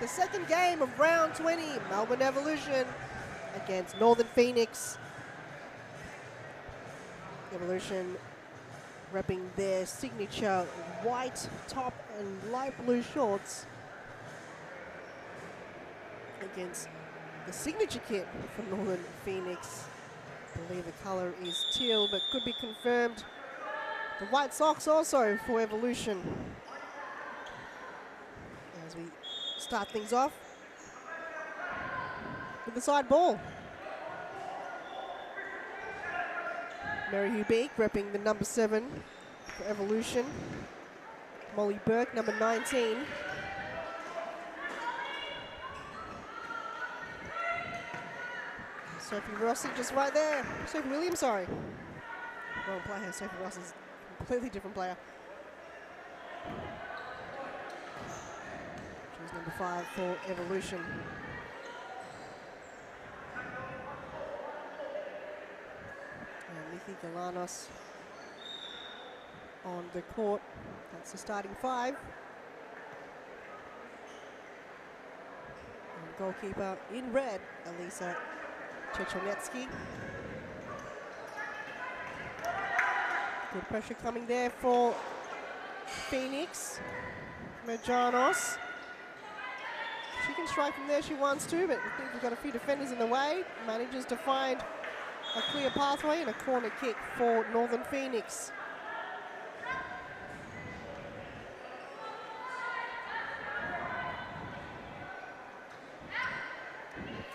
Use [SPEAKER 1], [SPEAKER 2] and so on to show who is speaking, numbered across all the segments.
[SPEAKER 1] the second game of round 20, Melbourne Evolution against Northern Phoenix. Evolution repping their signature white top and light blue shorts against the signature kit for Northern Phoenix. I believe the colour is teal, but could be confirmed. The white socks also for Evolution. As we start things off with the side ball. Mary Hugh Beak repping the number 7 for Evolution. Molly Burke, number 19. Sophie Rossi just right there. Sophie Williams, sorry. Wrong player. Sophie Ross is a completely different player. She's number 5 for Evolution. Nikki Galanos on the court. That's the starting 5. And goalkeeper in red, Elisa Chechonetsky. Good pressure coming there for Phoenix. Mejanos. She can strike from there if she wants to, but I think we've got a few defenders in the way. Manages to find a clear pathway and a corner kick for Northern Phoenix.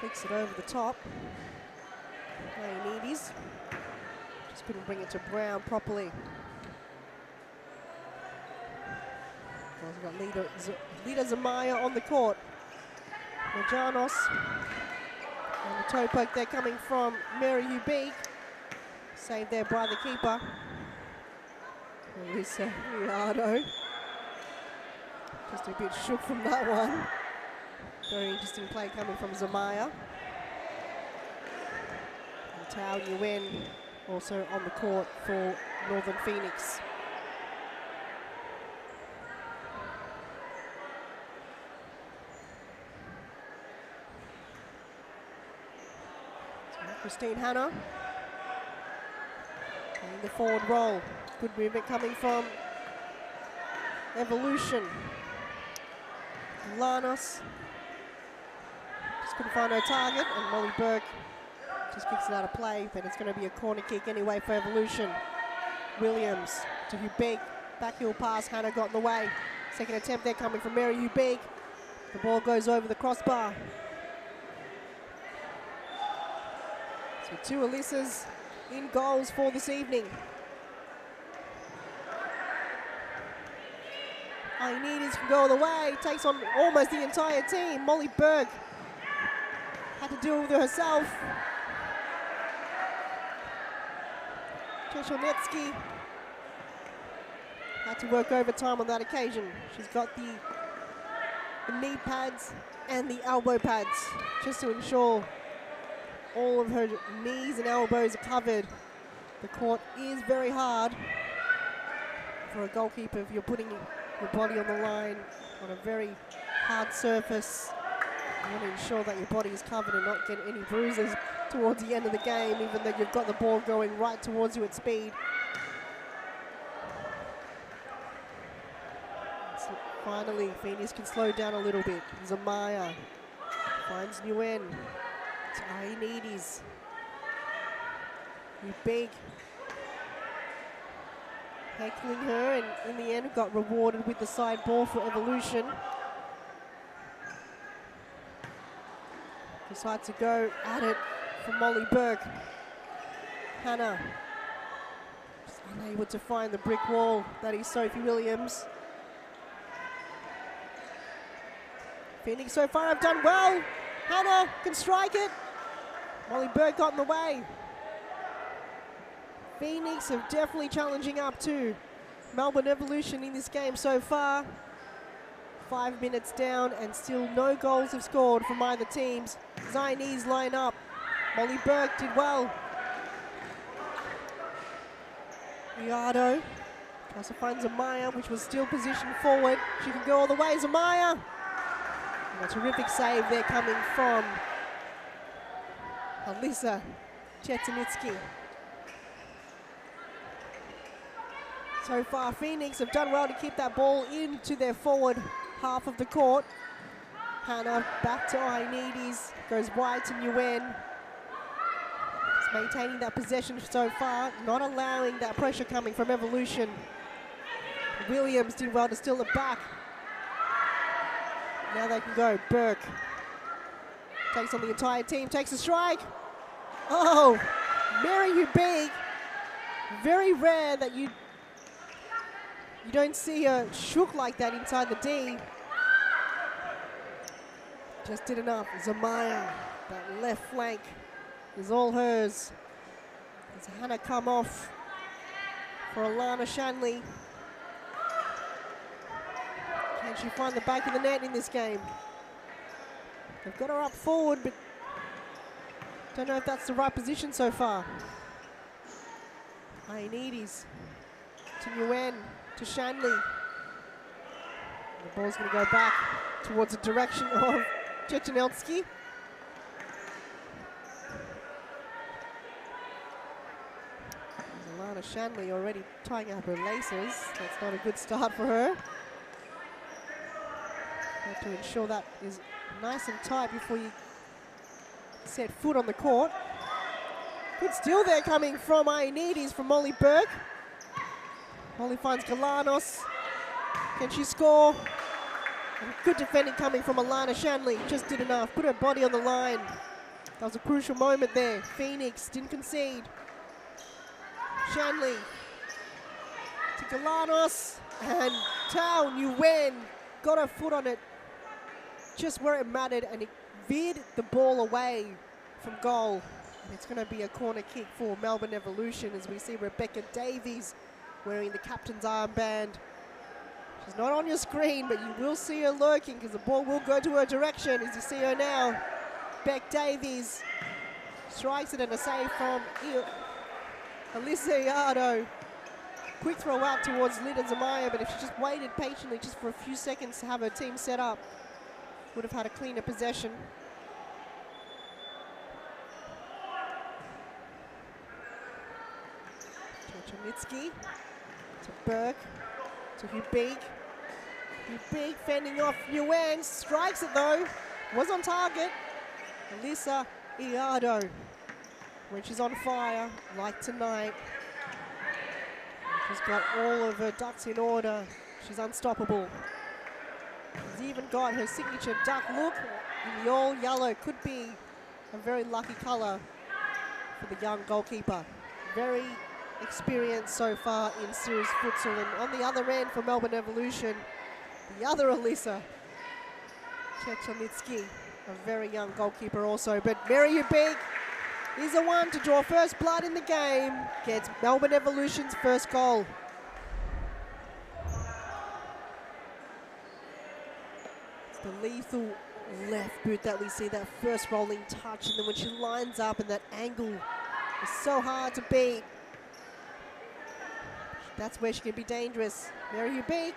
[SPEAKER 1] Flicks it over the top. Needies. Just couldn't bring it to Brown properly. We've got Lita Zamaya on the court. Majanos. And the toe poke there coming from Mary Hugh Beak. Saved there by the keeper. Lisa Riardo. Just a bit shook from that one. Very interesting play coming from Zamaya. And Tao Nguyen also on the court for Northern Phoenix. Christine Hanna in the forward roll. Good movement coming from Evolution. Lanos just couldn't find her target, and Molly Burke just kicks it out of play, but it's going to be a corner kick anyway for Evolution. Williams to Hugh Beak, back heel pass, Hanna got in the way. Second attempt there coming from Mary Hugh Beak. The ball goes over the crossbar. So 2 Alysas in goals for this evening. Ioannidis can go all the way, takes on almost the entire team. Molly Berg had to deal with it herself. Cheshonetsky had to work overtime on that occasion. She's got the knee pads and the elbow pads just to ensure all of her knees and elbows are covered. The court is very hard for a goalkeeper if you're putting your body on the line on a very hard surface. You want to ensure that your body is covered and not get any bruises towards the end of the game, even though you've got the ball going right towards you at speed. So finally, Phoenix can slow down a little bit. Zamaya finds Nguyen. To Ioannidis. You big. Heckling her, and in the end got rewarded with the side ball for Evolution. Decide to go at it for Molly Burke. Hanna just unable to find the brick wall that is Sophie Williams. Phoenix so far have done well. Hanna can strike it. Molly Burke got in the way. Phoenix are definitely challenging up to Melbourne Evolution in this game so far. 5 minutes down and still no goals have scored from either teams. Zionese line up. Molly Burke did well. Riardo tries to find Zamaya, which was still positioned forward. She can go all the way. Zamaya And a terrific save there coming from Alyssa Chetanitsky. So far, Phoenix have done well to keep that ball into their forward half of the court. Hannah back to Ioannidis, goes wide to Nguyen. Just maintaining that possession so far, not allowing that pressure coming from Evolution. Williams did well to steal it back. Now they can go. Burke takes on the entire team, takes a strike. Oh, Mary Ubig. Very rare that you don't see her shook like that inside the D. Just did enough. Zamaya, that left flank is all hers. As Hannah come off for Alana Shanley. Can she find the back of the net in this game? They've got her up forward, but don't know if that's the right position so far. Ioannidis to Nguyen, to Shanley. The ball's going to go back towards the direction of Chechanelsky. Alana Shanley already tying up her laces. That's not a good start for her. Have to ensure that is nice and tight before you set foot on the court. Good steal there coming from Ioannidis from Molly Burke. Molly finds Galanos. Can she score? And good defending coming from Alana Shanley. Just did enough. Put her body on the line. That was a crucial moment there. Phoenix didn't concede. Shanley to Galanos. And Tao Nguyen got her foot on it just where it mattered, and it veered the ball away from goal. And it's going to be a corner kick for Melbourne Evolution as we see Rebecca Davies wearing the captain's armband. She's not on your screen, but you will see her lurking because the ball will go to her direction as you see her now. Beck Davies strikes it, and a save from Alyssa Iardo. Quick throw out towards Lida Zamaya, but if she just waited patiently just for a few seconds to have her team set up, would have had a cleaner possession. Chechanitsky to Burke, to Hubig. Hubig fending off Nguyen, strikes it though, was on target. Alyssa Iardo, when she's on fire, like tonight. She's got all of her ducks in order. She's unstoppable. She's even got her signature duck look in the all yellow. Could be a very lucky colour for the young goalkeeper. Very experienced so far in series futsal. And on the other end for Melbourne Evolution, the other Alyssa Chechanitsky, a very young goalkeeper also. But Mary Ubig is the one to draw first blood in the game, gets Melbourne Evolution's first goal. It's the lethal left boot that we see, that first rolling touch, and then when she lines up and that angle is so hard to beat. That's where she can be dangerous. Mary Ubig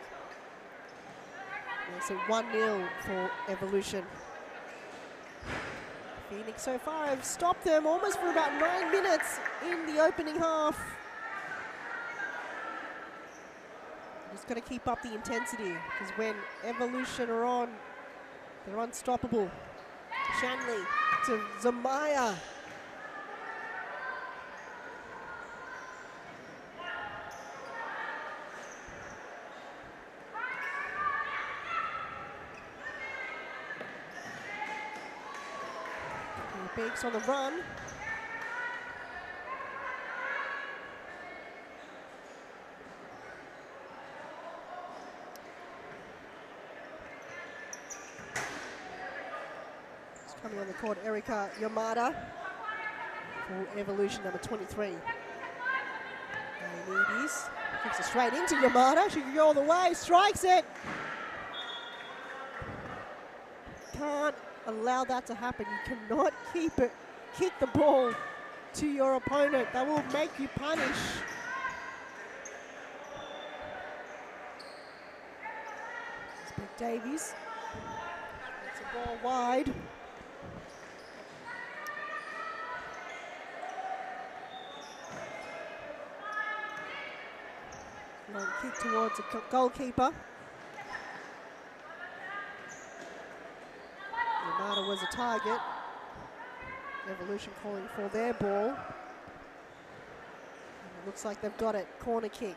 [SPEAKER 1] makes it 1-0 for Evolution. Phoenix so far have stopped them almost for about 9 minutes in the opening half. Just got to keep up the intensity, because when Evolution are on, they're unstoppable. Shanley to Zamaya. Biggs on the run. It's coming on the court, Erika Yamada for Evolution number 23. Ioannidis kicks it straight into Yamada. She can go all the way, strikes it. Can't allow that to happen. You cannot kick the ball to your opponent. That will make you punish. Beck Davies. Ball wide. Long kick towards the goalkeeper. Yamada was a target. Evolution calling for their ball. And it looks like they've got it. Corner kick.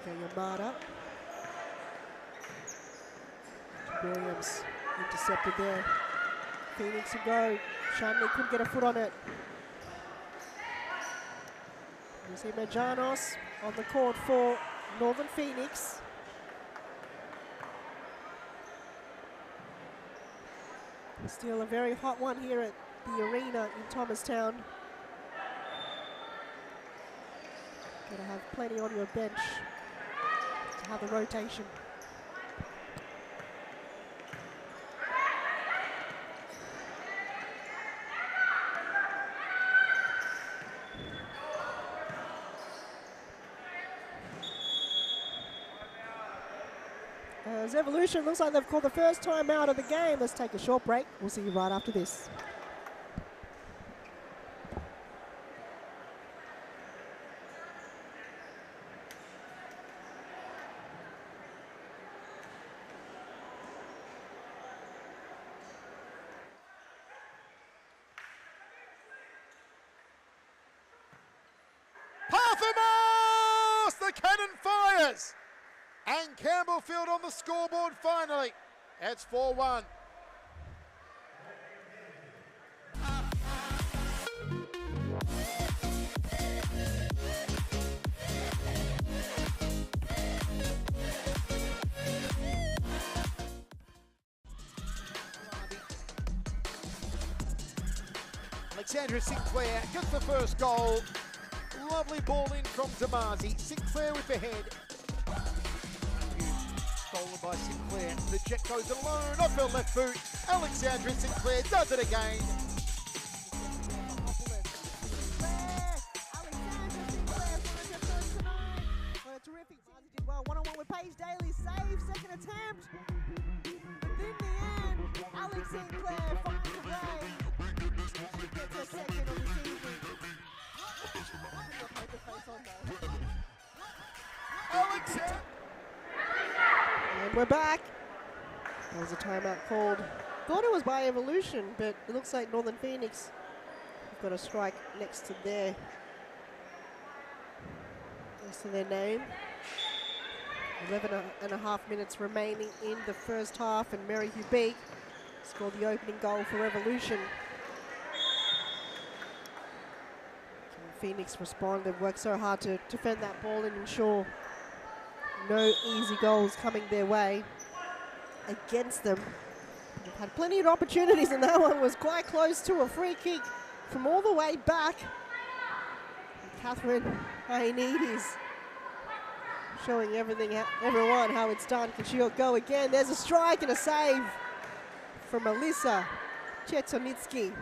[SPEAKER 1] There we go, Yamada. Williams intercepted there. Phoenix will go. Shanley couldn't get a foot on it. You see Majanos on the court for Northern Phoenix. Still a very hot one here at the arena in Thomastown. Gotta have plenty on your bench to have a rotation. As Evolution looks like they've called the first time out of the game. Let's take a short break. We'll see you right after this.
[SPEAKER 2] Parthamos! The cannon fires! And Campbellfield on the scoreboard finally. It's 4-1. Alexandra Sinclair gets the first goal. Lovely ball in from Damazi. Sinclair with the head. Stolen by Sinclair. The jet goes alone off her left boot. Alexandra Sinclair does it again.
[SPEAKER 1] Terrific. Did well. 1-on-1 with Paige Daly. Save. Second attempt. But in the end, Alex Sinclair finds a way. She gets her second on the season.
[SPEAKER 2] Alexandra.
[SPEAKER 1] And we're back. That was a timeout called. Thought it was by Evolution, but it looks like Northern Phoenix have got a strike next to their name. 11.5 minutes remaining in the first half, and Mary Hubig scored the opening goal for Evolution. Phoenix responded. They've worked so hard to defend that ball and ensure no easy goals coming their way against them. They've had plenty of opportunities, and that one was quite close to a free kick from all the way back. And Catherine Ioannidis showing everyone how it's done. Can she go again? There's a strike and a save from Melissa Chetonitsky.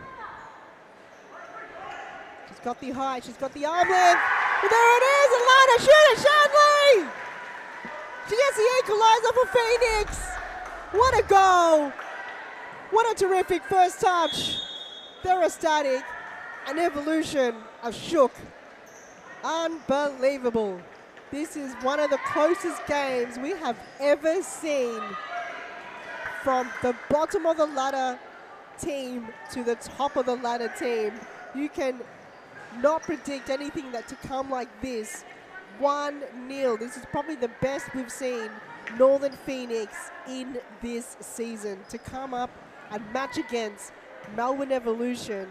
[SPEAKER 1] She's got the height, she's got the arm length. But there it is, Alana, shoot it, Shanley! She gets the equalizer for Phoenix. What a goal. What a terrific first touch. They're ecstatic. And Evolution are shook. Unbelievable. This is one of the closest games we have ever seen from the bottom of the ladder team to the top of the ladder team. You can not predict anything that to come like this. 1-0. This is probably the best we've seen Northern Phoenix in this season. To come up and match against Melbourne Evolution,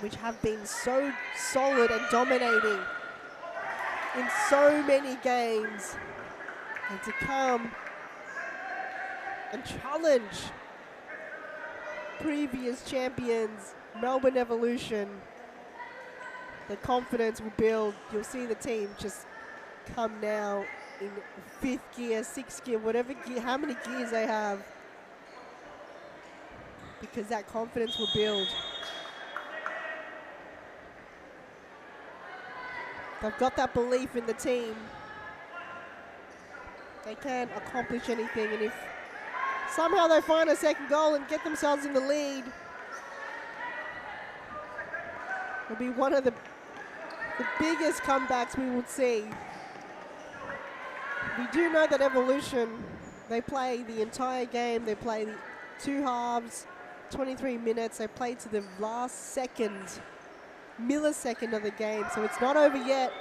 [SPEAKER 1] which have been so solid and dominating in so many games, and to come and challenge previous champions Melbourne Evolution. The confidence will build. You'll see the team just come now in 5th gear, 6th gear, whatever gear, how many gears they have, because that confidence will build. They've got that belief in the team. they can accomplish anything. And if somehow they find a second goal and get themselves in the lead, it'll be one of the biggest comebacks we would see. We do know that Evolution, they play the entire game. They play the 2 halves, 23 minutes. They play to the last millisecond of the game, so it's not over yet.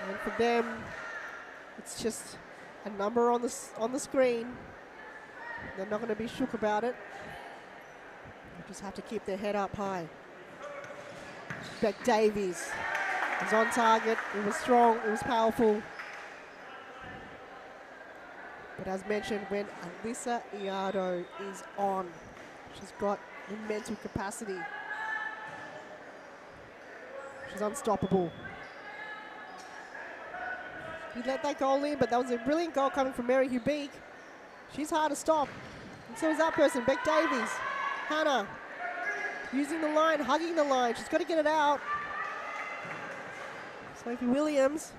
[SPEAKER 1] And for them, it's just a number on the screen. They're not going to be shook about it. They just have to keep their head up high. Beck Davies was on target. It was strong. It was powerful. But as mentioned, when Alyssa Iado is on, she's got the mental capacity. She's unstoppable. He let that goal in, but that was a brilliant goal coming from Mary Hubeek. She's hard to stop. And so is that person, Beck Davies. Hannah, using the line, hugging the line. She's got to get it out. Sophie Williams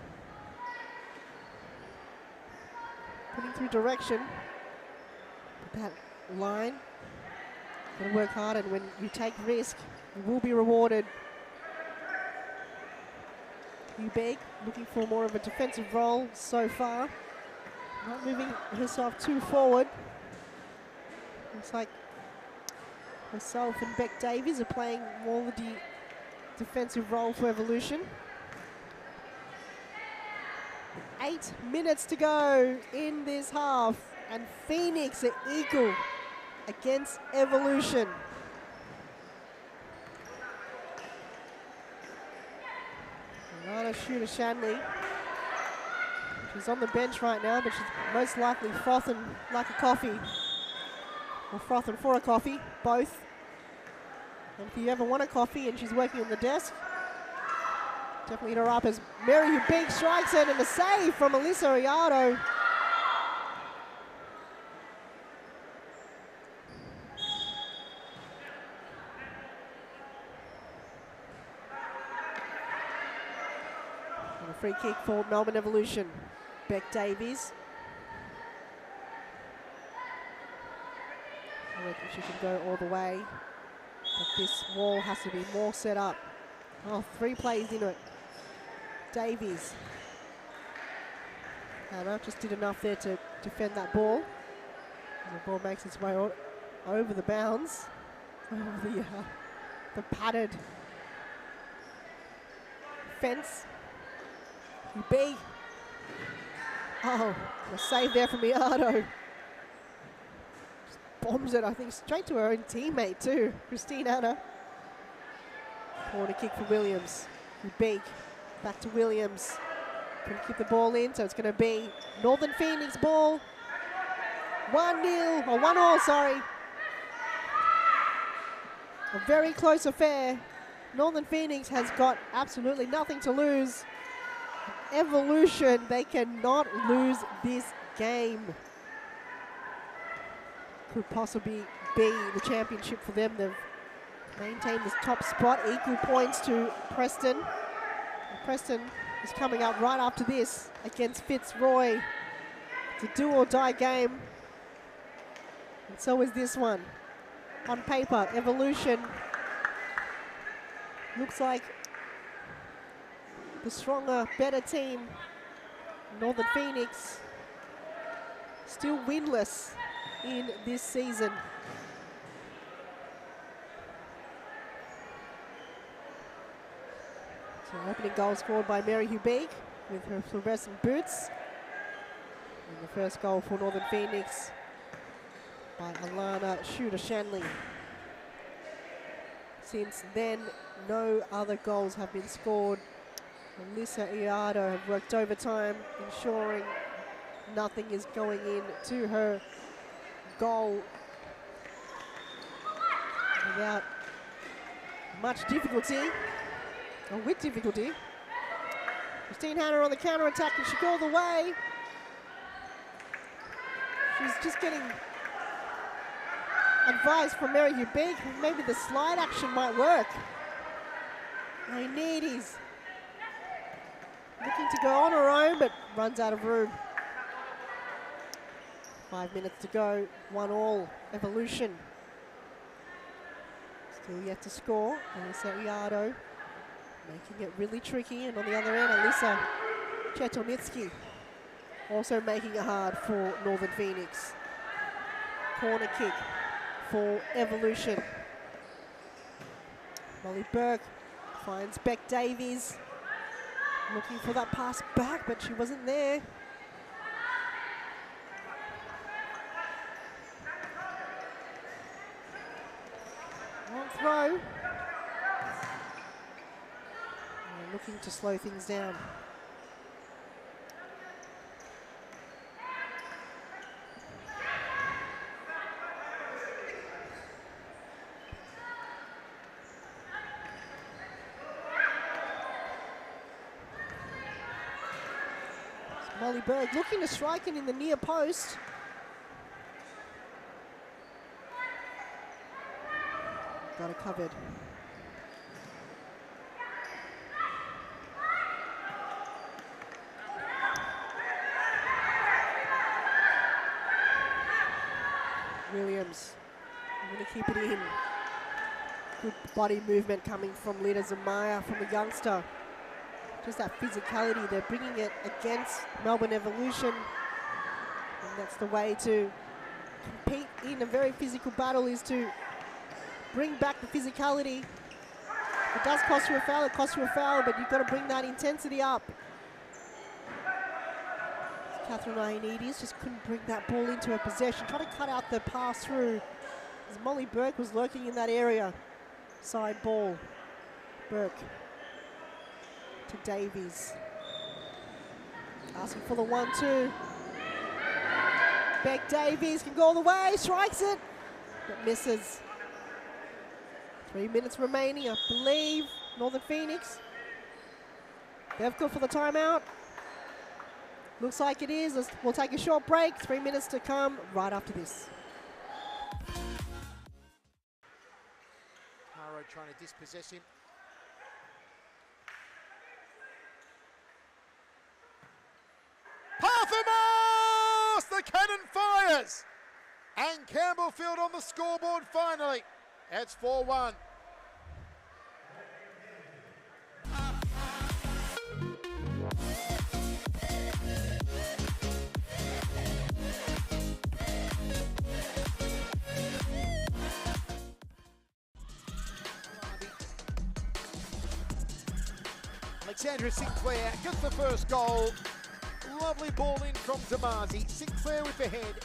[SPEAKER 1] putting through direction. But that line, got to work hard, and when you take risk, you will be rewarded. Hubeek looking for more of a defensive role so far. Not moving herself too forward. Looks like herself and Beck Davies are playing more of the defensive role for Evolution. 8 minutes to go in this half, and Phoenix are equal against Evolution. Lana Shooter-Shanley. She's on the bench right now, but she's most likely frothing like a coffee. Or frothing for a coffee, both. And if you ever want a coffee and she's working on the desk, definitely hit her up as Mary Hubeek strikes it, and a save from Alyssa Iado. And a free kick for Melbourne Evolution. Beck Davies. I reckon she can go all the way, but this wall has to be more set up. Oh, 3 plays into it. Davies. Hannah just did enough there to defend that ball. And the ball makes its way over the bounds, over the padded fence. Hubeek. Oh, a save there from Iado. Just bombs it, I think, straight to her own teammate too, Christine Hanna. Corner kick for Williams. Hubeek. Back to Williams. Couldn't keep the ball in, so it's going to be Northern Phoenix ball. 1-0, or 1-1, sorry. A very close affair. Northern Phoenix has got absolutely nothing to lose. Evolution, they cannot lose this game. Could possibly be the championship for them. They've maintained this top spot, equal points to Preston. Preston is coming up right after this against Fitzroy. It's a do-or-die game. And so is this one. On paper, Evolution looks like the stronger, better team. Northern Phoenix still winless in this season. So opening goal scored by Mary Hubeek with her fluorescent boots. And the first goal for Northern Phoenix by Alana Shooter-Shanley. Since then, no other goals have been scored. Alyssa Iado have worked overtime, ensuring nothing is going in to her goal without much difficulty, or with difficulty. Christine Hanna on the counter attack, and she go all the way. She's just getting advice from Mary Hubeek. Maybe the slide action might work. I need his looking to go on her own, but runs out of room. 5 minutes to go, 1-1, Evolution. Still yet to score, Alyssa Iardo making it really tricky, and on the other end, Alyssa Chetonitsky also making it hard for Northern Phoenix. Corner kick for Evolution. Molly Burke finds Beck Davies, looking for that pass back, but she wasn't there. Long throw. And looking to slow things down. Molly Berg looking to strike it in the near post. Got it covered. Williams, I'm going to keep it in. Good body movement coming from Lita Zamaya, from the youngster. Just that physicality, they're bringing it against Melbourne Evolution. And that's the way to compete in a very physical battle, is to bring back the physicality. It does cost you a foul, it costs you a foul, but you've got to bring that intensity up. Catherine Ioannidis just couldn't bring that ball into her possession. Trying to cut out the pass through as Molly Burke was lurking in that area. Side ball, Burke to Davies. Asking for the 1-2. Beck Davies can go all the way, strikes it, but misses. 3 minutes remaining, I believe. Northern Phoenix. They've gone for the timeout. Looks like it is. We'll take a short break. 3 minutes to come right after this.
[SPEAKER 2] Haro trying to dispossess him. Parthamos! The cannon fires! And Campbellfield on the scoreboard finally. It's 4-1. Alexandra Sinclair gets the first goal. Lovely ball in from Damazi. Sinclair with the head.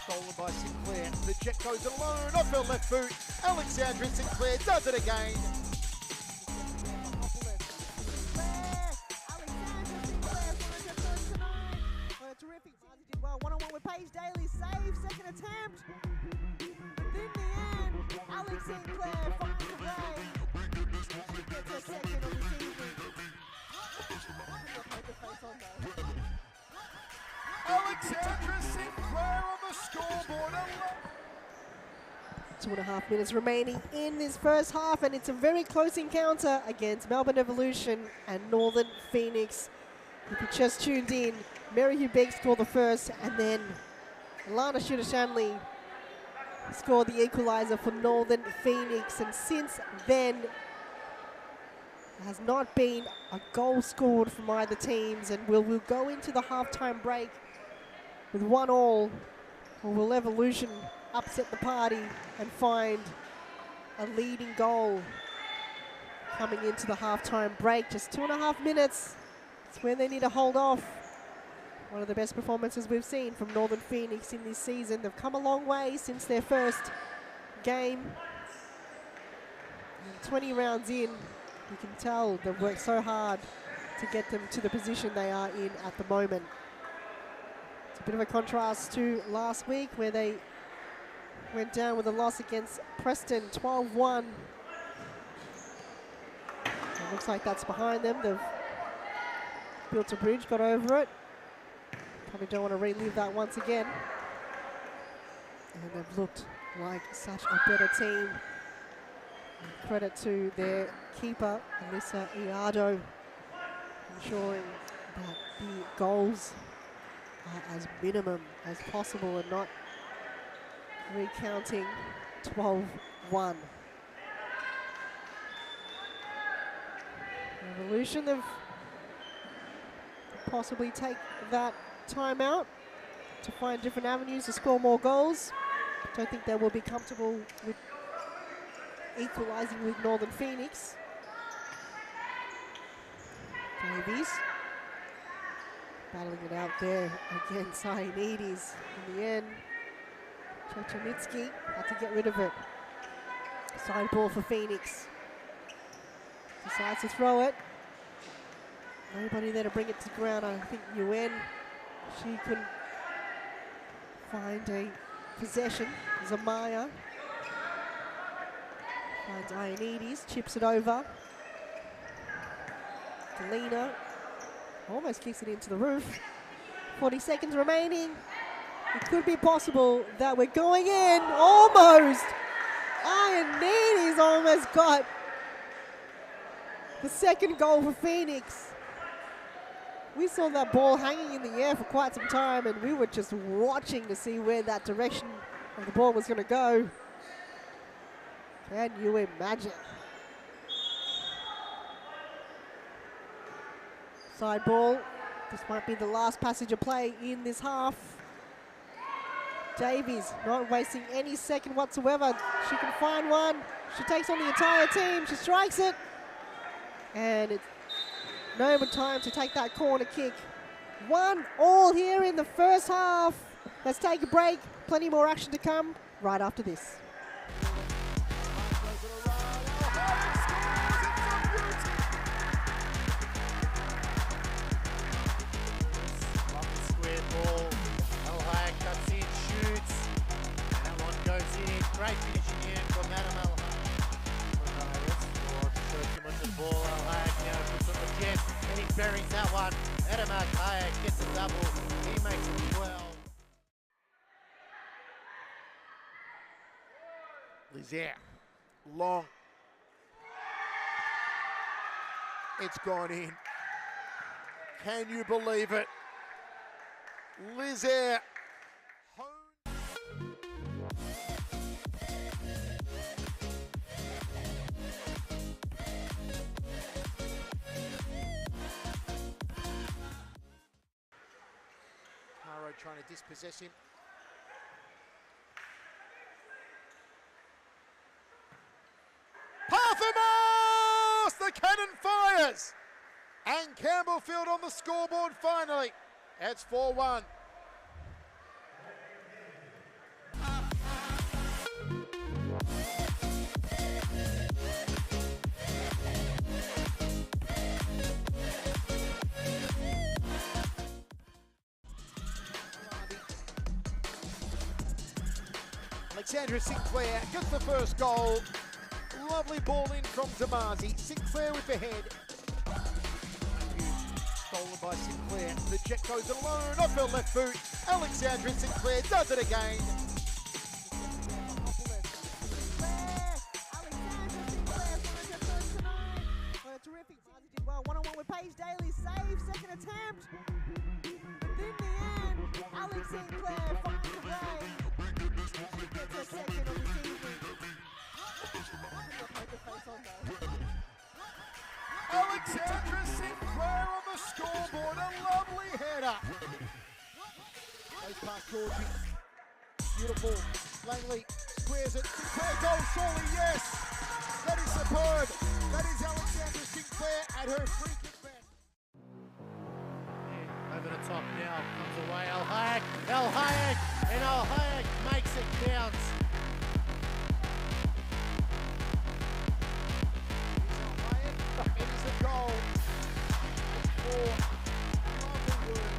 [SPEAKER 2] Stolen by Sinclair. The jet goes alone off her left boot. Alexandra Sinclair does it again.
[SPEAKER 1] Terrific. Damazi did well. 1-on-1 with Paige Daly. Save, second attempt. Within the end, Alex Sinclair finds a way. She gets her second on the season.
[SPEAKER 2] Alexandra Sinclair on the scoreboard.
[SPEAKER 1] 2.5 minutes remaining in this first half, and it's a very close encounter against Melbourne Evolution and Northern Phoenix. If you just tuned in, Mary Hugh Begg scored the first, and then Lana Shooter-Shanley scored the equaliser for Northern Phoenix. And since then, there has not been a goal scored from either teams, and we'll go into the halftime break with 1-1, or will Evolution upset the party and find a leading goal coming into the halftime break? Just 2.5 minutes. It's where they need to hold off. One of the best performances we've seen from Northern Phoenix in this season. They've come a long way since their first game. And 20 rounds in, you can tell they've worked so hard to get them to the position they are in at the moment. It's a bit of a contrast to last week, where they went down with a loss against Preston, 12-1. It looks like that's behind them. They've built a bridge, got over it. Probably don't want to relive that once again. And they've looked like such a better team. And credit to their keeper, Alyssa Iardo, ensuring that the goals are as minimum as possible and not recounting 12-1. Revolution have possibly take that timeout to find different avenues to score more goals. Don't think they will be comfortable with equalising with Northern Phoenix. Davies battling it out there against Ioannidis. In the end, Chochanitsky had to get rid of it. Side ball for Phoenix. Decides to throw it. Nobody there to bring it to the ground. I think Yuen, she couldn't find a possession. Zamaya finds Ioannidis, chips it over. Galena almost kicks it into the roof. 40 seconds remaining. It could be possible that we're going in. Almost. Ioannidis almost got the second goal for Phoenix. We saw that ball hanging in the air for quite some time, and we were just watching to see where that direction of the ball was going to go. Can you imagine? Side ball. This might be the last passage of play in this half. Davies not wasting any second whatsoever. She can find one. She takes on the entire team. She strikes it. And it's no more time to take that corner kick. 1-1 here in the first half. Let's take a break. Plenty more action to come right after this.
[SPEAKER 3] Great finishing here from Adam the ball. Now puts on the jet, and he buries that one. Adam Al-Hayek gets a double. He makes it well.
[SPEAKER 2] Lizier, long. It's gone in. Can you believe it? Lizier. Trying to dispossess him. Parthamos! The cannon fires! And Campbellfield on the scoreboard finally. It's 4-1. Alexandra Sinclair gets the first goal. Lovely ball in from Zamazi. Sinclair with the head. Stolen by Sinclair. The jet goes alone off her left boot. Alexandra Sinclair does it again.
[SPEAKER 1] Terrific. Did well. One-on-one with Paige Daly. Save. Second attempt. But in the end, Alex Sinclair finds a way. Gets a second on the season.
[SPEAKER 2] Alexandra Sinclair on the scoreboard. A lovely header. Goes past Georgie. Beautiful. Langley squares it. Sinclair goes surely, yes. That is superb. That is Alexandra Sinclair at her free kick best.
[SPEAKER 3] Over the top now comes away Al-Hayek. Al-Hayek, and Al-Hayek makes it count.
[SPEAKER 2] It is a goal. It's for lovely work.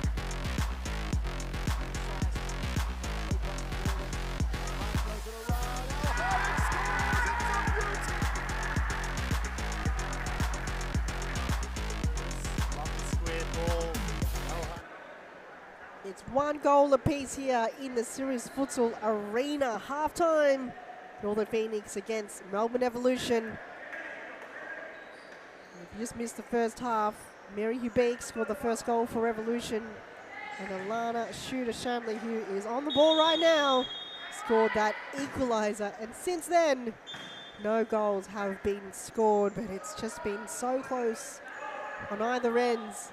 [SPEAKER 1] It's one goal apiece here in the Series Futsal Arena. Halftime, Northern Phoenix against Melbourne Evolution. If you just missed the first half, Mary Hubeek scored the first goal for Revolution. And Alana Shooter-Shanley, who is on the ball right now, scored that equaliser. And since then, no goals have been scored, but it's just been so close on either ends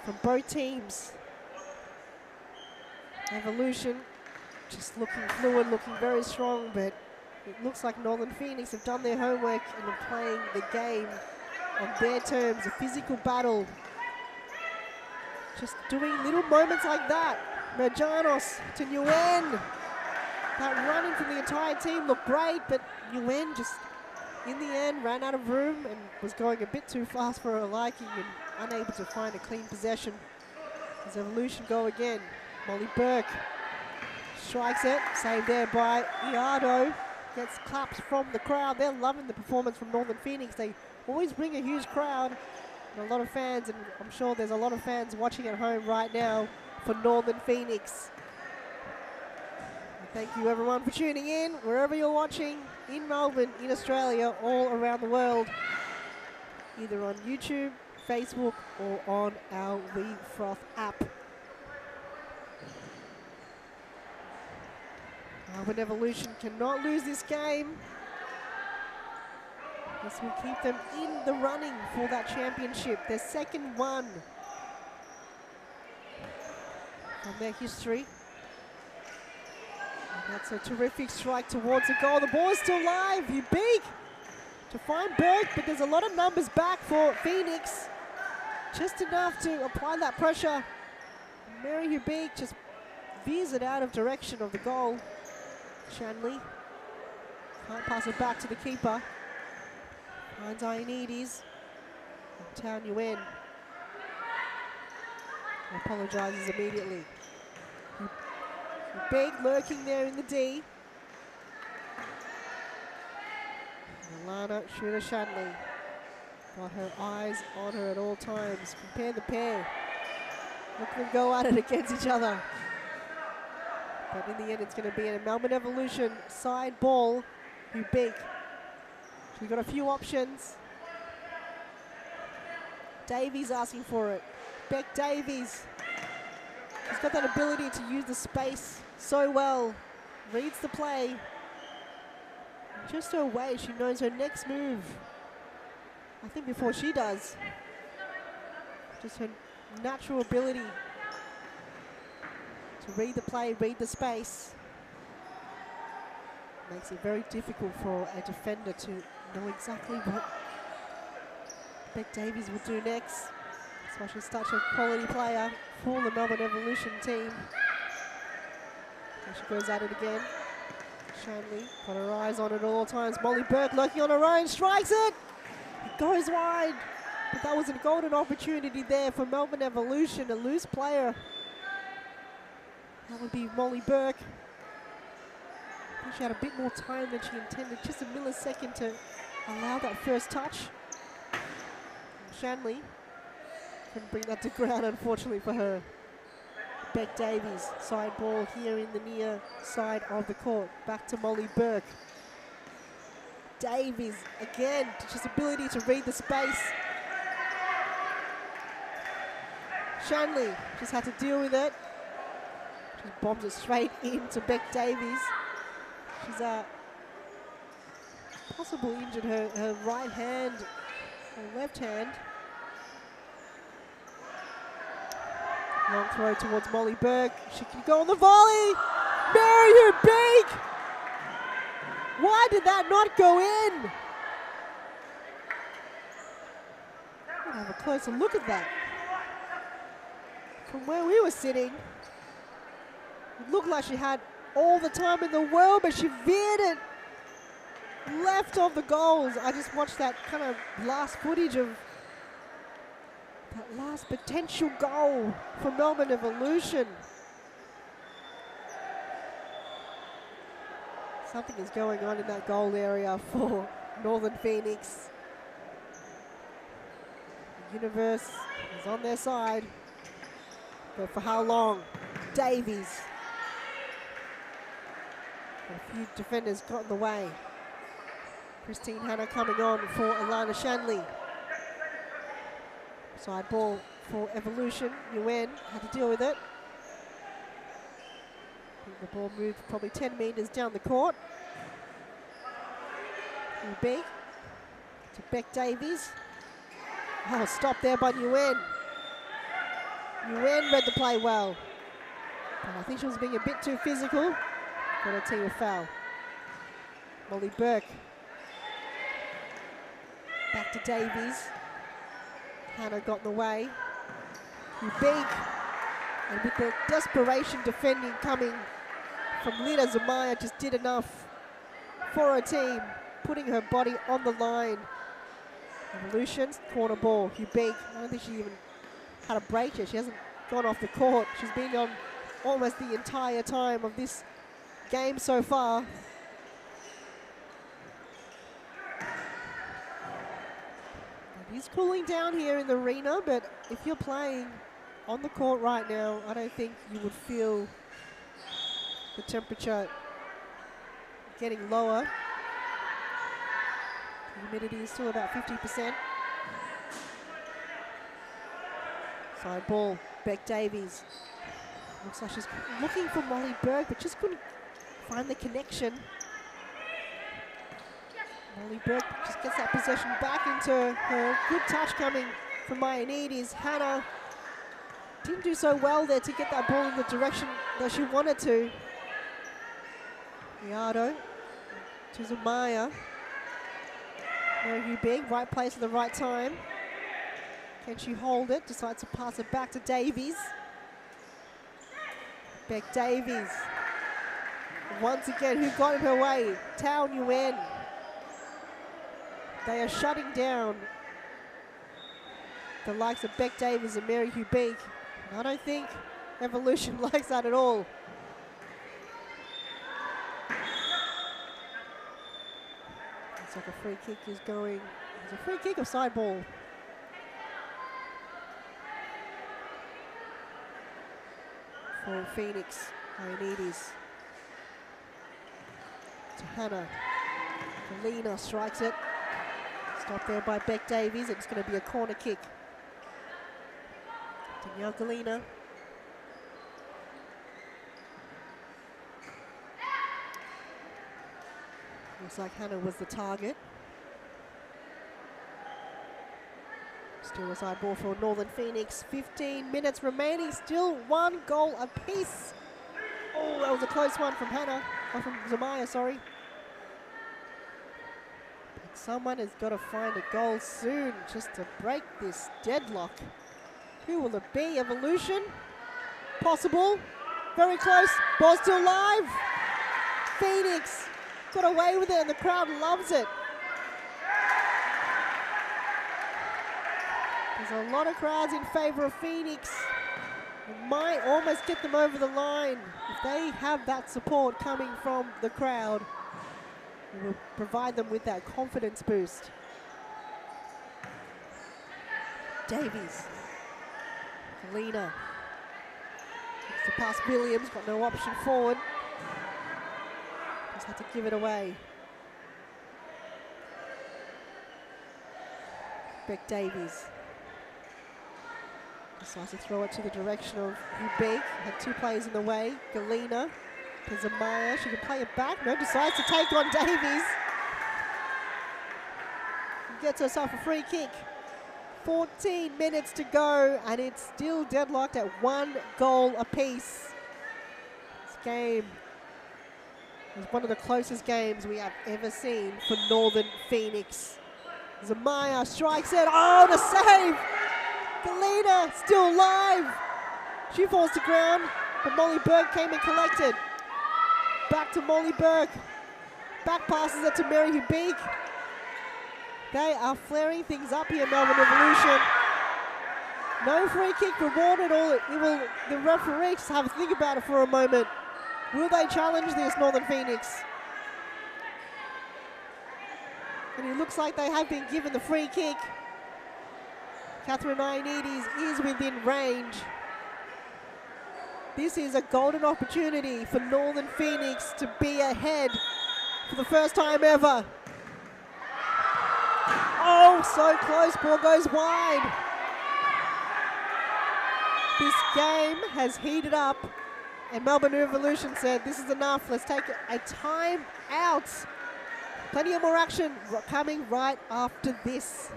[SPEAKER 1] from both teams. Evolution just looking fluid, looking very strong, but it looks like Northern Phoenix have done their homework and are playing the game on their terms, a physical battle. Just doing little moments like that. Merjanos to Nguyen. That running from the entire team looked great, but Nguyen just, in the end, ran out of room and was going a bit too fast for her liking and unable to find a clean possession. As Evolution go again. Molly Burke strikes it, saved there by Iardo. Gets claps from the crowd. They're loving the performance from Northern Phoenix. They always bring a huge crowd. And a lot of fans, and I'm sure there's a lot of fans watching at home right now for Northern Phoenix. And thank you everyone for tuning in, wherever you're watching, in Melbourne, in Australia, all around the world, either on YouTube, Facebook, or on our We Froth app. Melbourne Evolution cannot lose this game. This will keep them in the running for that championship, their second one from their history. And that's a terrific strike towards the goal. The ball is still live. Hubeek to find Burke, but there's a lot of numbers back for Phoenix. Just enough to apply that pressure. And Mary Hubeek just veers it out of direction of the goal. Shanley can't pass it back to the keeper. Finds Ionides. Tao Nguyen apologises immediately. Big lurking there in the D. Alana Shooter-Shanley got her eyes on her at all times. Compare the pair. Look at them go at it against each other. But in the end, it's going to be a Melbourne Evolution side ball. Hubeek. We've got a few options. Davies asking for it. Beck Davies. She's got that ability to use the space so well. Reads the play. And just her way, she knows her next move. I think before she does. Just her natural ability to read the play, read the space. Makes it very difficult for a defender to know exactly what Beck Davies will do next. That's why she's such a quality player for the Melbourne Evolution team. And she goes at it again. Shanley got her eyes on it at all times. Molly Burke lurking on her own, strikes it! It goes wide. But that was a golden opportunity there for Melbourne Evolution, a loose player. That would be Molly Burke. I think she had a bit more time than she intended, just a millisecond to allow that first touch. And Shanley couldn't bring that to ground, unfortunately for her. Beck Davies, side ball here in the near side of the court. Back to Molly Burke. Davies, again, just ability to read the space. Shanley just had to deal with it. Just bombs it straight into Beck Davies. She's possibly injured her right hand, her left hand. Long throw towards Molly Burke. She can go on the volley. Mary Hubeek! Why did that not go in? We'll have a closer look at that. From where we were sitting, it looked like she had all the time in the world, but she veered it left of the goals. I just watched that kind of last footage of that last potential goal for Melbourne Evolution. Something is going on in that goal area for Northern Phoenix. The universe is on their side, but for how long? Davies. A few defenders got in the way. Christine Hanna coming on for Alana Shanley. Side ball for Evolution. UN had to deal with it. I think the ball moved probably 10 metres down the court. Big to Beck Davies. Oh, stop there by UN. UN read the play well. But I think she was being a bit too physical. Got a team foul. Molly Burke. Back to Davies. Hannah got in the way. Big. And with the desperation defending coming from Lita, Zamaya just did enough for her team, putting her body on the line. Evolution's corner ball. Big. I don't think she even had a break yet. She hasn't gone off the court. She's been on almost the entire time of this game so far. It is cooling down here in the arena, but if you're playing on the court right now, I don't think you would feel the temperature getting lower. The humidity is still about 50%. Side ball, Beck Davies. Looks like she's looking for Molly Burke, but just couldn't find the connection. Molly Burke just gets that possession back into her. Good touch coming from Ioannidis. Hannah didn't do so well there to get that ball in the direction that she wanted to. Riardo to Zamaya. Very big, right place at the right time. Can she hold it? Decides to pass it back to Davies. Beck Davies. Once again, who got in her way? Town UN. They are shutting down the likes of Beck Davies and Mary Hubig. I don't think Evolution likes that at all. Looks like a free kick is going. It's a free kick or side ball? For Phoenix, Ioannidis. To Hannah. Galina strikes it. Stopped there by Beck Davies. It's going to be a corner kick. Danielle Galina. Looks like Hannah was the target. Still a side ball for Northern Phoenix. 15 minutes remaining. Still 1 goal apiece. Oh, that was a close one from Hannah. Or from Zamaya, sorry. But someone has got to find a goal soon just to break this deadlock. Who will it be? Evolution? Possible. Very close. Ball still live. Phoenix got away with it and the crowd loves it. There's a lot of crowds in favour of Phoenix. It might almost get them over the line. If they have that support coming from the crowd, it will provide them with that confidence boost. Davies. Galina. Looks to pass Williams, got no option forward. Just had to give it away. Beck Davies. Decides to throw it to the direction of Hubig. Had 2 players in the way. Galina to Zamaya. She can play it back. No, decides to take on Davies. Gets herself a free kick. 14 minutes to go, and it's still deadlocked at 1 goal apiece. This game is one of the closest games we have ever seen for Northern Phoenix. Zamaya strikes it. Oh, the save! Galina still alive. She falls to ground, but Molly Burke came and collected. Back to Molly Burke. Back passes it to Mary Hubig. They are flaring things up here, Melbourne Evolution. No free kick rewarded. The referee just have a think about it for a moment. Will they challenge this, Northern Phoenix? And it looks like they have been given the free kick. Catherine Ioannidis is within range. This is a golden opportunity for Northern Phoenix to be ahead for the first time ever. Oh, so close, ball goes wide. This game has heated up, and Melbourne Revolution said, this is enough, let's take a time out. Plenty of more action coming right after this.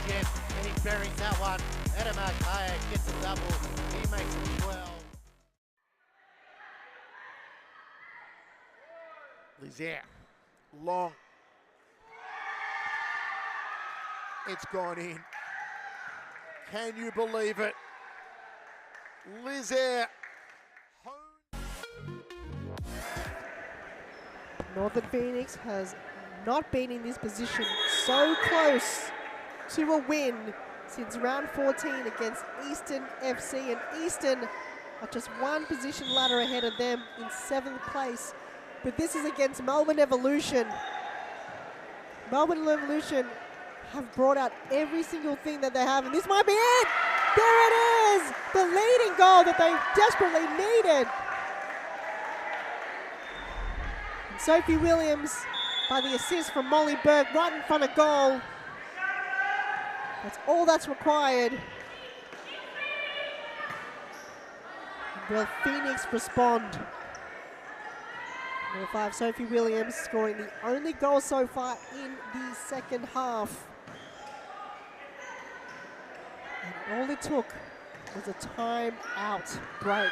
[SPEAKER 3] And he buries that one. Adam Kayak gets a double. He makes it 12.
[SPEAKER 2] Lizier, long. It's gone in. Can you believe it? Lizier.
[SPEAKER 1] Northern Phoenix has not been in this position so close to a win since round 14 against Eastern FC, and Eastern are just one position ladder ahead of them in 7th place. But this is against Melbourne Evolution. Melbourne Evolution have brought out every single thing that they have, and this might be it! There it is! The leading goal that they desperately needed. And Sophie Williams, by the assist from Molly Burke right in front of goal. That's all that's required. Will Phoenix respond? Number 5, Sophie Williams, scoring the only goal so far in the second half. And all it took was a time-out break.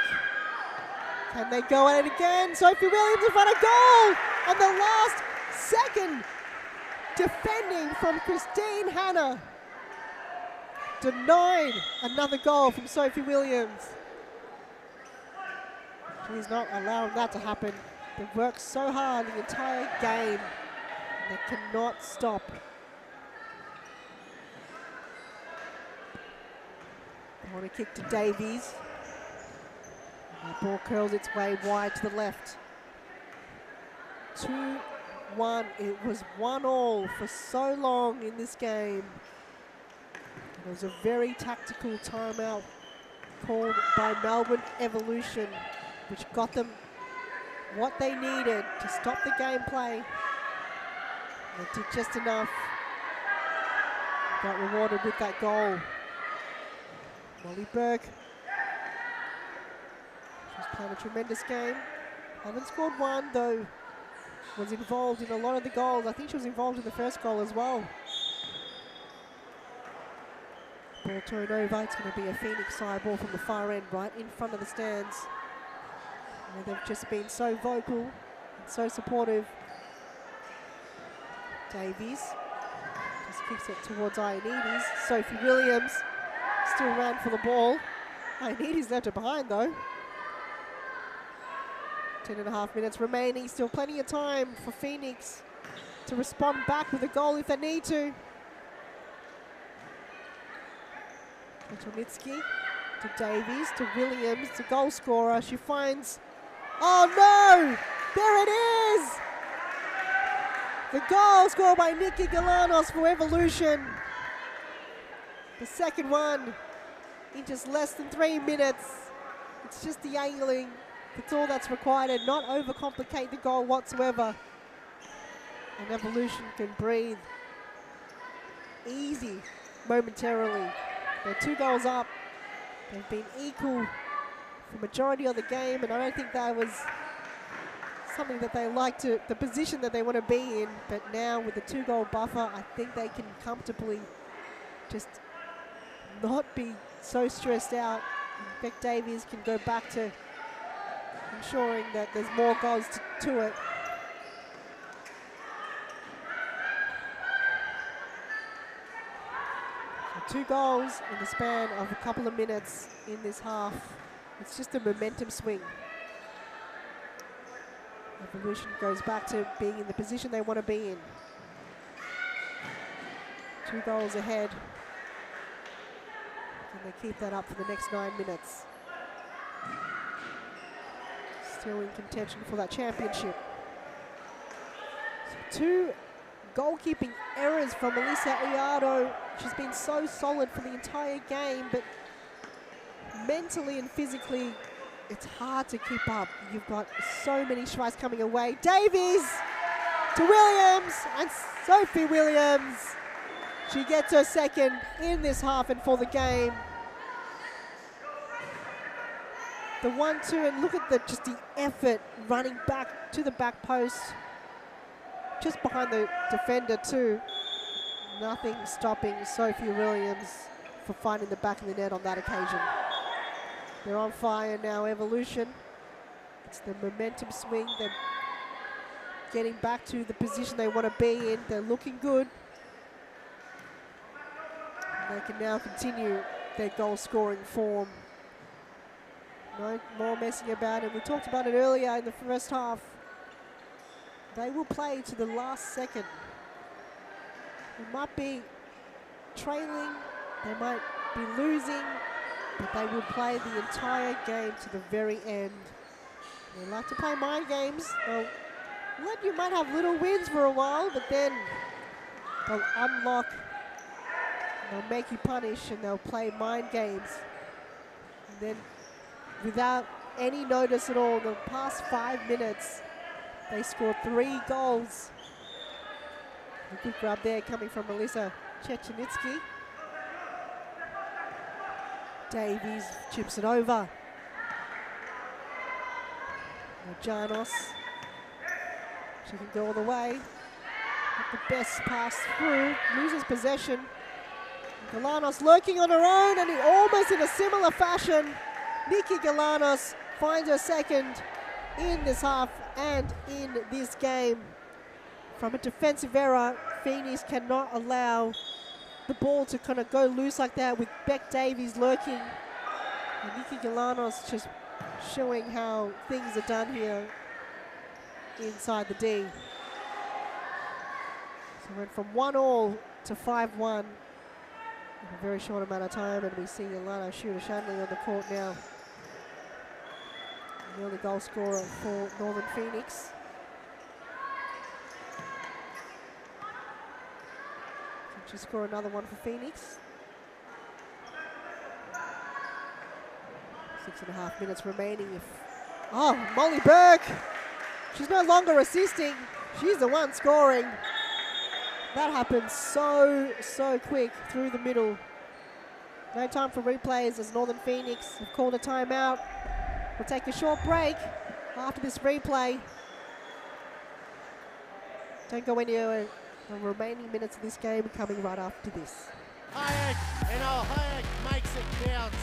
[SPEAKER 1] Can they go at it again? Sophie Williams in front of goal! And the last second defending from Christine Hanna denied another goal from Sophie Williams. She's not allowing that to happen. They've worked so hard the entire game, and they cannot stop. They want to kick to Davies. And the ball curls its way wide to the left. 2-1. It was 1-1 for so long in this game. It was a very tactical timeout called by Melbourne Evolution, which got them what they needed to stop the gameplay. They did just enough. Got rewarded with that goal. Molly Burke. She's playing a tremendous game. Haven't scored one, though. Was involved in a lot of the goals. I think she was involved in the first goal as well. Ball turned over. It's going to be a Phoenix side ball from the far end, right in front of the stands. And they've just been so vocal and so supportive. Davies just kicks it towards Ioannidis. Sophie Williams still ran for the ball. Ioannidis left it behind though. 10.5 minutes remaining. Still plenty of time for Phoenix to respond back with a goal if they need to. Antonitsky to Davies to Williams, the goal scorer. She finds. Oh no! There it is! The goal scored by Nikki Galanos for Evolution. The second one in just less than 3 minutes. It's just the angling. That's all that's required, and not overcomplicate the goal whatsoever. And Evolution can breathe easy momentarily. They're 2 goals up. They've been equal for majority of the game, and I don't think that was something that they like to, the position that they want to be in. But now with the 2-goal buffer, I think they can comfortably just not be so stressed out. And Beck Davies can go back to ensuring that there's more goals to it. So 2 goals in the span of a couple of minutes in this half. It's just a momentum swing. Evolution goes back to being in the position they want to be in. 2 goals ahead. And they keep that up for the next 9 minutes. Still in contention for that championship. So 2 goalkeeping errors from Melissa Iado. She's been so solid for the entire game, but mentally and physically, it's hard to keep up. You've got so many tries coming away. Davies to Williams, and Sophie Williams. She gets her second in this half and for the game. The 1-2, and look at just the effort running back to the back post, just behind the defender too. Nothing stopping Sophie Williams for finding the back of the net on that occasion. They're on fire now, Evolution. It's the momentum swing. They're getting back to the position they want to be in. They're looking good. And they can now continue their goal scoring form. No more messing about it. We talked about it earlier in the first half. They will play to the last second. They might be trailing, they might be losing, but they will play the entire game to the very end. They like to play mind games. You might have little wins for a while, but then they'll unlock, they'll make you punish, and they'll play mind games. And then without any notice at all, the past 5 minutes, they scored 3 goals. A good grab there coming from Melissa Chechenitsky. Davies chips it over. Janos. She can go all the way. Not the best pass through. Loses possession. Galanos lurking on her own, and almost in a similar fashion, Nikki Galanos finds her second in this half and in this game. From a defensive error, Phoenix cannot allow the ball to kind of go loose like that with Beck Davies lurking. And Nikki Galanos just showing how things are done here inside the D. So went from 1-1 to 5-1 in a very short amount of time, and we see Alana Shooter-Shanley on the court now. The only goal scorer for Northern Phoenix. Can she score another one for Phoenix? 6.5 minutes remaining. Oh, Molly Burke! She's no longer assisting. She's the one scoring. That happened so quick through the middle. No time for replays as Northern Phoenix have called a timeout. We'll take a short break after this replay. Don't go anywhere. The remaining minutes of this game coming right after this.
[SPEAKER 3] Hayek, and Hayek makes it count.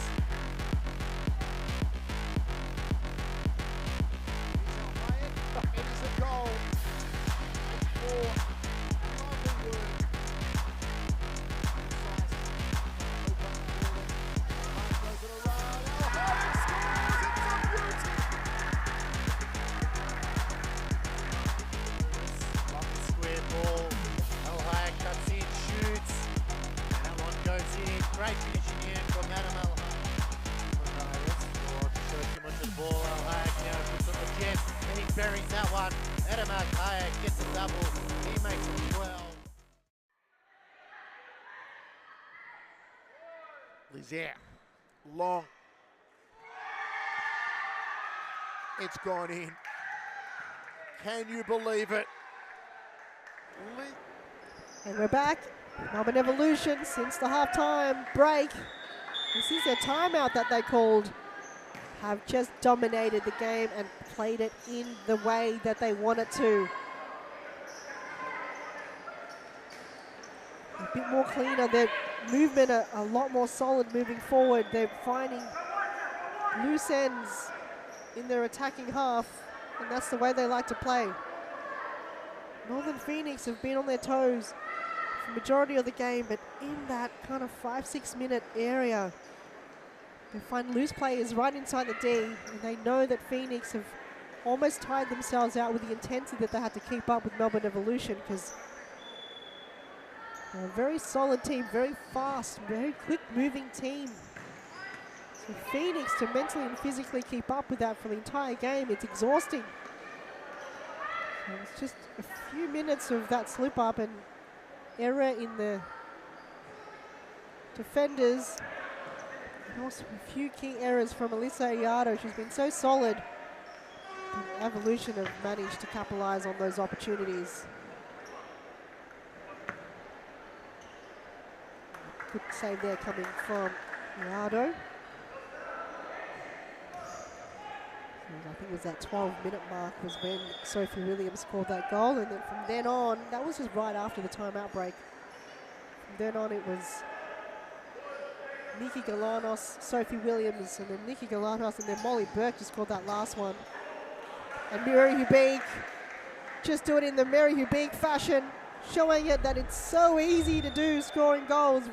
[SPEAKER 2] It is a goal. It's for lovely work.
[SPEAKER 3] Great finishing here from Adam ball. Hayek now puts on the jet, and he buries that one. Adam Hayek gets a double. He makes it 12.
[SPEAKER 2] Lizier, long. It's gone in. Can you believe it?
[SPEAKER 1] And we're back. Melbourne Evolution since the halftime break. This is their timeout that they called. Have just dominated the game and played it in the way that they wanted to. A bit more cleaner. Their movement a lot more solid moving forward. They're finding loose ends in their attacking half, and that's the way they like to play. Northern Phoenix have been on their toes for the majority of the game, but in that kind of 5-6 minute area, they find loose players right inside the D, and they know that Phoenix have almost tired themselves out with the intensity that they had to keep up with Melbourne Evolution, because they're a very solid team, very fast, very quick moving team. For Phoenix to mentally and physically keep up with that for the entire game, it's exhausting. So it's just a few minutes of that slip up and error in the defenders. And also a few key errors from Alyssa Iado. She's been so solid. And Evolution have managed to capitalise on those opportunities. Good save there coming from Iado. I think it was that 12-minute mark was when Sophie Williams scored that goal, and then from then on, that was just right after the timeout break. From then on, it was Nikki Galanos, Sophie Williams, and then Nikki Galanos, and then Molly Burke just scored that last one. And Mary Hubig just do it in the Mary Hubig fashion, showing it that it's so easy to do, scoring goals.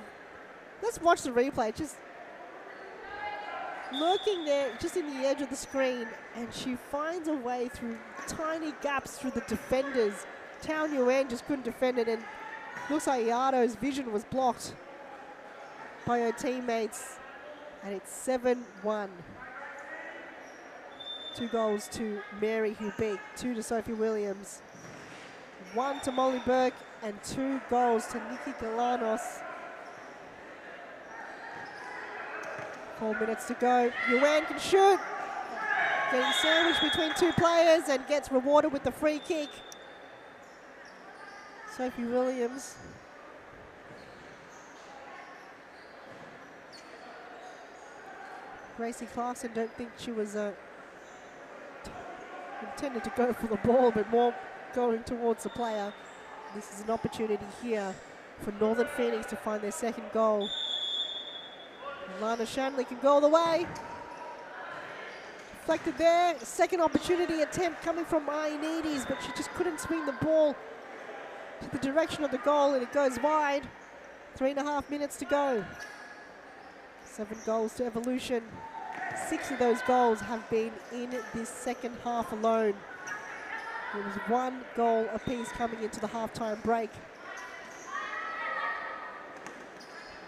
[SPEAKER 1] Let's watch the replay. Just lurking there, just in the edge of the screen, and she finds a way through tiny gaps through the defenders. Tao Nguyen just couldn't defend it, and looks like Iado's vision was blocked by her teammates, and it's 7-1. 2 goals to Mary Hubig, 2 to Sophie Williams, 1 to Molly Burke, and 2 goals to Nikki Galanos. 4 minutes to go. Yuan can shoot. Getting sandwiched between 2 players and gets rewarded with the free kick. Sophie Williams. Gracie Clarkson, don't think she was intended to go for the ball, but more going towards the player. This is an opportunity here for Northern Phoenix to find their second goal. Lana Shanley can go all the way. Deflected there. Second opportunity attempt coming from Ioannidis, but she just couldn't swing the ball to the direction of the goal, and it goes wide. 3.5 minutes to go. 7 goals to Evolution. 6 of those goals have been in this second half alone. There was 1 goal apiece coming into the halftime break.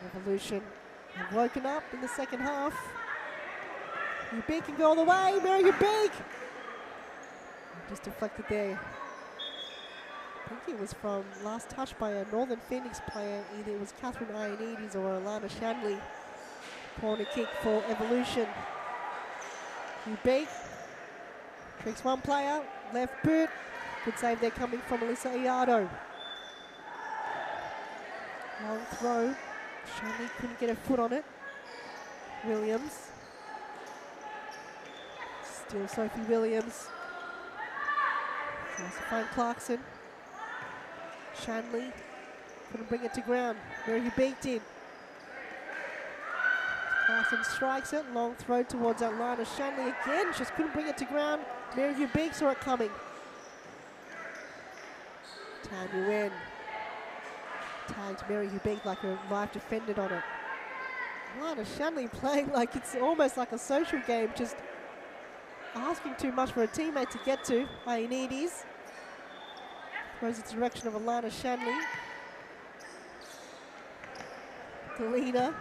[SPEAKER 1] Evolution have woken up in the second half. Hubig can go all the way. Mary Hubig! Just deflected there. I think it was from last touch by a Northern Phoenix player. Either it was Catherine Ioannidis or Alana Shanley. Corner kick for Evolution. Hubig tricks 1 player. Left boot. Good save there coming from Alyssa Iado. Long throw. Shanley couldn't get her foot on it. Williams. Still Sophie Williams. Tries to find Clarkson. Shanley couldn't bring it to ground. Mary Hubig did. Clarkson strikes it. Long throw towards Atlanta. Shanley again. Just couldn't bring it to ground. Mary Hubig saw it coming. Tao Nguyen tagged Mary Hubig like a live defended on it. Lana Shanley playing like it's almost like a social game, just asking too much for a teammate to get to. Ioannidis throws its direction of Alana Shanley. Delina.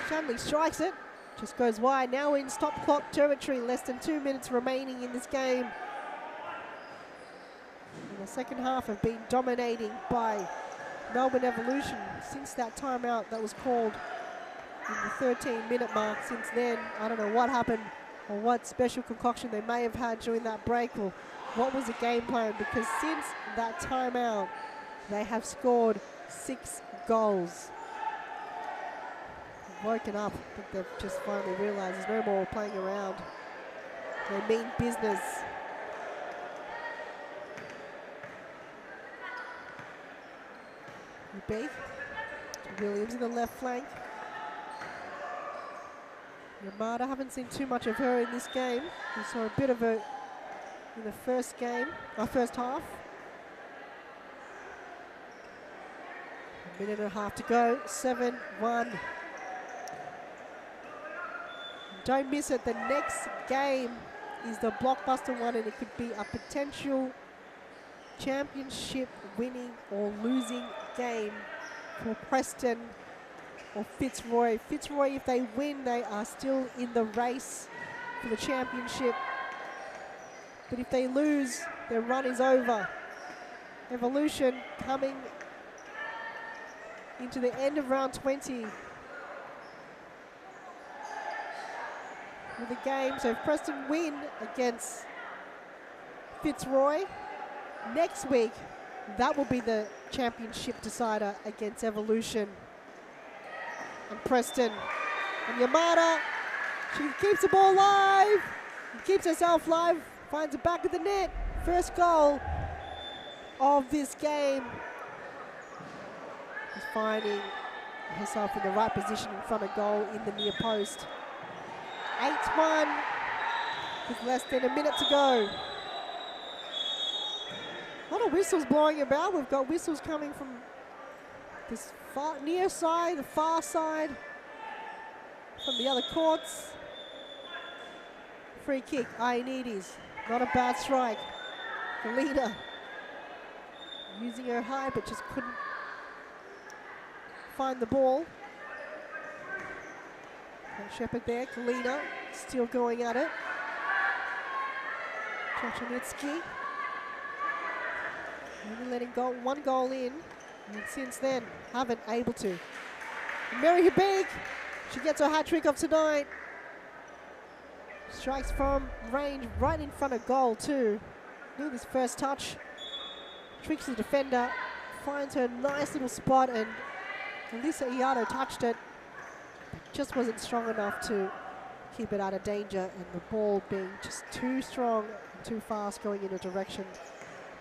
[SPEAKER 1] Shanley strikes it, just goes wide. Now in stop clock territory, less than 2 minutes remaining in this game. And the second half have been dominating by Melbourne Evolution since that timeout that was called in the 13-minute mark. Since then, I don't know what happened or what special concoction they may have had during that break, or what was the game plan, because since that timeout, they have scored 6 goals. They've woken up. I think they've just finally realised there's no more playing around. They mean business. Hubig. Williams in the left flank. Yamada, haven't seen too much of her in this game. We saw a bit of her in the first half. A minute and a half to go, 7-1. Don't miss it, the next game is the blockbuster one, and it could be a potential championship winning or losing game for Preston or Fitzroy. Fitzroy, if they win, they are still in the race for the championship. But if they lose, their run is over. Evolution coming into the end of round 20 with the game. So if Preston win against Fitzroy, next week, that will be the championship decider against Evolution. And Preston. And Yamada, she keeps the ball live, keeps herself live, finds the back of the net. First goal of this game. She's finding herself in the right position in front of goal in the near post. 8-1 with less than a minute to go. A lot of whistles blowing about. We've got whistles coming from this near side, the far side, from the other courts. Free kick, Ioannidis. Not a bad strike. Galina using her high, but just couldn't find the ball. Shepherd there, Galina still going at it. Chochanitsky only letting one goal in, and since then haven't able to. Mary Habig, she gets her hat trick of tonight. Strikes from range right in front of goal too. Look at this first touch. Tricks the defender, finds her nice little spot, and Elisa Iato touched it. Just wasn't strong enough to keep it out of danger, and the ball being just too strong and too fast going in a direction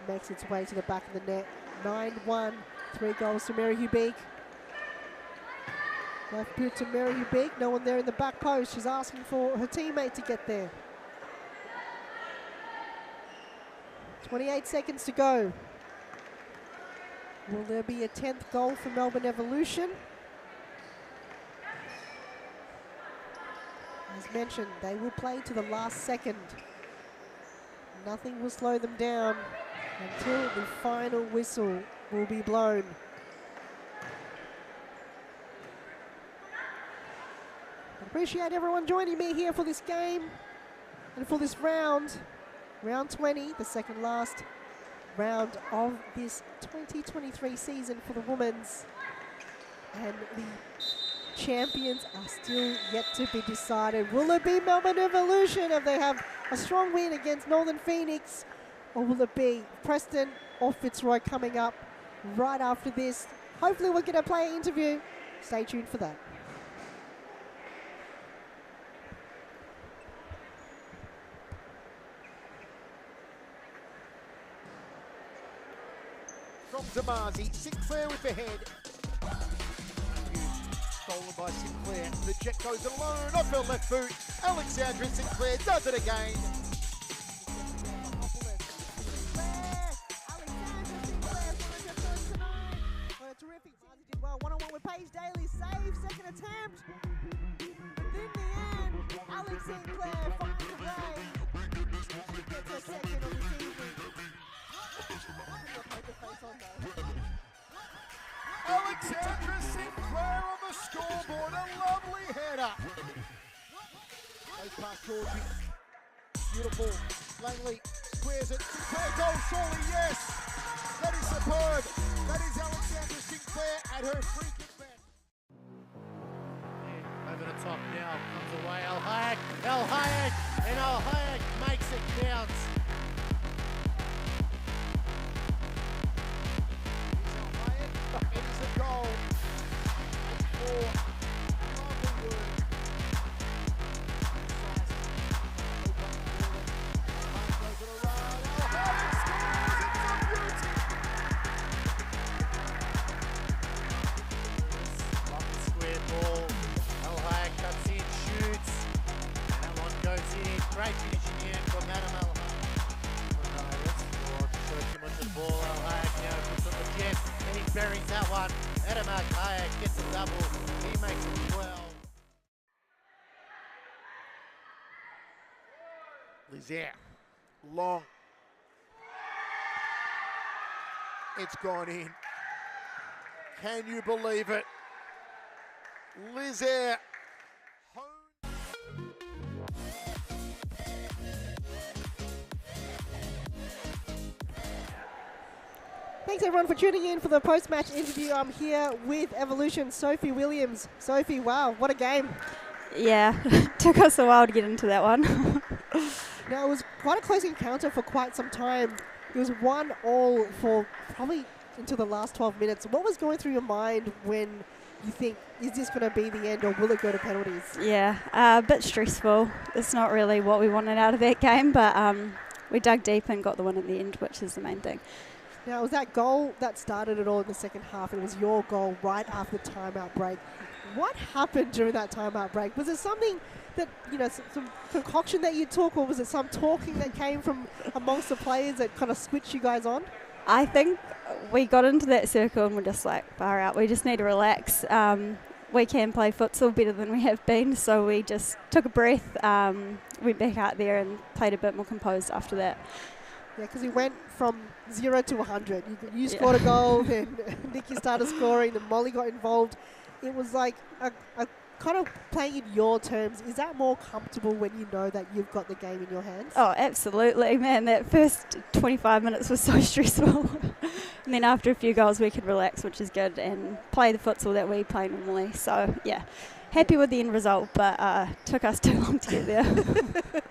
[SPEAKER 1] makes its way to the back of the net. 9-1, 3 goals to Mary Hubig. Left boot to Mary Hubig, no one there in the back post. She's asking for her teammate to get there. 28 seconds to go. Will there be a 10th goal for Melbourne Evolution? As mentioned, they will play to the last second. Nothing will slow them down until the final whistle will be blown. I appreciate everyone joining me here for this game and for this round. Round 20, the second last round of this 2023 season for the women's. And the champions are still yet to be decided. Will it be Melbourne Evolution if they have a strong win against Northern Phoenix? Or will it be Preston or Fitzroy coming up right after this? Hopefully we'll get a player interview. Stay tuned for that.
[SPEAKER 2] From Zamazi, Sinclair with the head. Stolen by Sinclair. The jet goes alone off her left boot. Alexandra Sinclair does it again. Terrific. Did well. One-on-one with Paige Daly. Save. Second attempt. But in the end, Alex Sinclair finds the way. She gets her second on the season. Alexandra Sinclair on the scoreboard. A lovely header. Goes past Georgie. Beautiful. Langley squares it. Sinclair goal, surely, yes. That is superb. That is Alexandra Sinclair at her free kick best.
[SPEAKER 3] Over the top now, comes away El Hayek, and El Hayek makes it count.
[SPEAKER 2] It is a goal. 8-4. Lovely work.
[SPEAKER 3] Great finishing in from Madam El too much of the ball. El Hayek now puts on the jet, and he buries that one. Adam Hayek gets a double. He makes it 12.
[SPEAKER 2] Lizier, long. It's gone in. Can you believe it? Lizaire.
[SPEAKER 1] Thanks everyone for tuning in for the post-match interview. I'm here with Evolution Sophie Williams. Sophie, wow, what a game.
[SPEAKER 4] Yeah, took us a while to get into that one.
[SPEAKER 1] Now, it was quite a close encounter for quite some time. It was 1-1 for probably until the last 12 minutes. What was going through your mind when you think, is this going to be the end or will it go to penalties?
[SPEAKER 4] Yeah, a bit stressful. It's not really what we wanted out of that game, but we dug deep and got the win at the end, which is the main thing.
[SPEAKER 1] Now, it was that goal that started it all in the second half. It was your goal right after the timeout break. What happened during that timeout break? Was it something that, you know, some concoction that you took, or was it some talking that came from amongst the players that kind of switched you guys on?
[SPEAKER 4] I think we got into that circle and we're just like, far out, we just need to relax. We can play futsal better than we have been, so we just took a breath, went back out there and played a bit more composed after that.
[SPEAKER 1] Yeah, because we went from 0 to 100. You scored a goal, then Nikki started scoring, then Molly got involved. It was like a kind of playing in your terms. Is that more comfortable when you know that you've got the game in your hands?
[SPEAKER 4] Oh, absolutely, man. That first 25 minutes was so stressful. And then after a few goals, we could relax, which is good, and play the futsal that we play normally. So, yeah, happy with the end result, but took us too long to get there.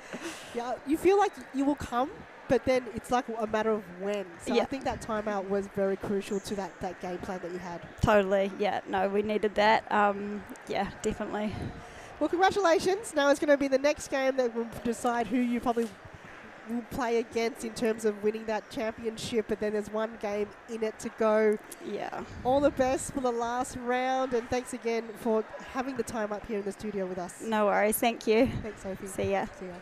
[SPEAKER 1] Yeah, you feel like you will come, but then it's like a matter of when. So
[SPEAKER 4] yeah.
[SPEAKER 1] I think that timeout was very crucial to that game plan that you had.
[SPEAKER 4] Totally, yeah. No, we needed that. Yeah, definitely.
[SPEAKER 1] Well, congratulations. Now it's going to be the next game that will decide who you probably will play against in terms of winning that championship, but then there's one game in it to go.
[SPEAKER 4] Yeah.
[SPEAKER 1] All the best for the last round, and thanks again for having the time up here in the studio with us.
[SPEAKER 4] No worries. Thank you.
[SPEAKER 1] Thanks, Sophie.
[SPEAKER 4] See ya.
[SPEAKER 1] See ya.